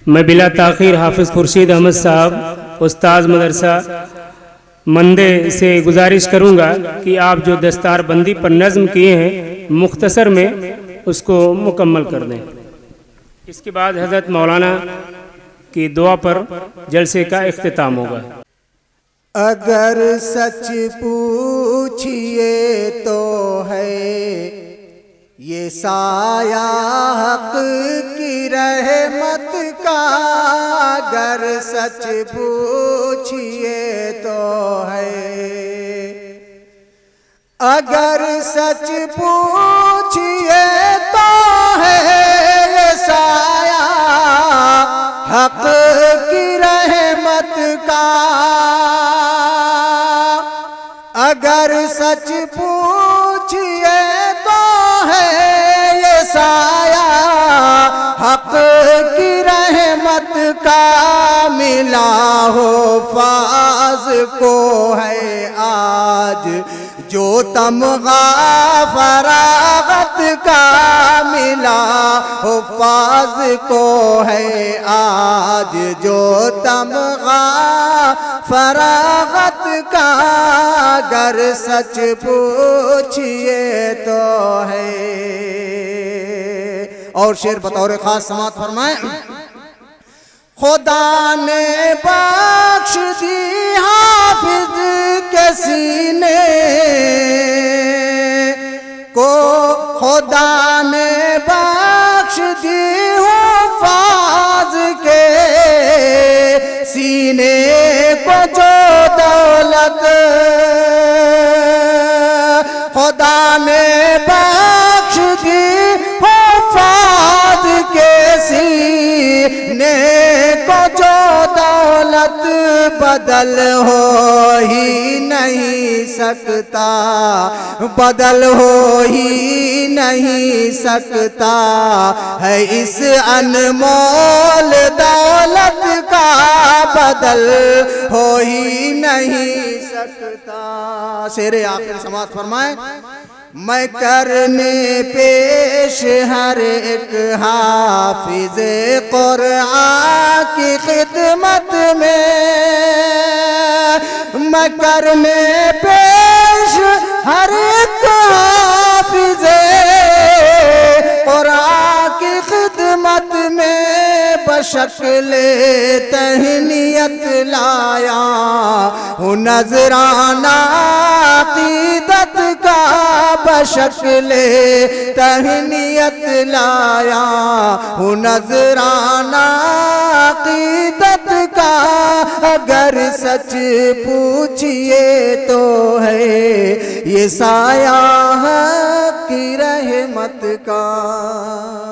میں بلا تاخیر حافظ خورشید احمد صاحب استاذ مدرسہ مندے سے گزارش کروں گا کہ آپ جو دستار بندی پر نظم کیے ہیں مختصر میں اس کو مکمل کر دیں۔ اس کے بعد حضرت مولانا کی دعا پر جلسے کا اختتام ہوگا۔ اگر سچ پوچھئے تو ہے یہ سایہ حق کی رحمت کا، اگر سچ پوچھئے تو ہے، اگر سچ پوچھئے تو ہے یہ سایہ حق کی رحمت کا، اگر سچ پوچھئے تو ہے یہ سایہ حق کی رحمت کا، ملا ہو فاض کو ہے آج جو تمغہ فراغت کا، ملا ہو فاض کو ہے آج جو تمغہ فراغت کا، اگر سچ پوچھئے تو ہے۔ اور شعر بطور خاص سماعت فرمائیں۔ خدا نے بخش دی حافظ کے سینے کو، خدا نے بخش دی حفاظ کے سینے کو جو دولت، خدا نے بخش دی حفاظ کے سینے کو جو دولت، بدل ہو ہی نہیں سکتا، بدل ہو ہی نہیں سکتا ہے اس انمول دولت کا، بدل ہو ہی نہیں سکتا۔ شعر آخر سماعت فرمائیں۔ میں کرنے پیش ہر ایک حافظ قرآن کی خدمت میں، میں کرنے پیش ہر ایک حافظ قرآن کی خدمت میں، بشکل تہنیت لایا ہوں نذرانہ عقیدت کا، بشکل تہنیت لایا ہوں نذرانہ عقیدت کا، اگر سچ پوچھئے تو ہے یہ سایہ حق کی رحمت کا۔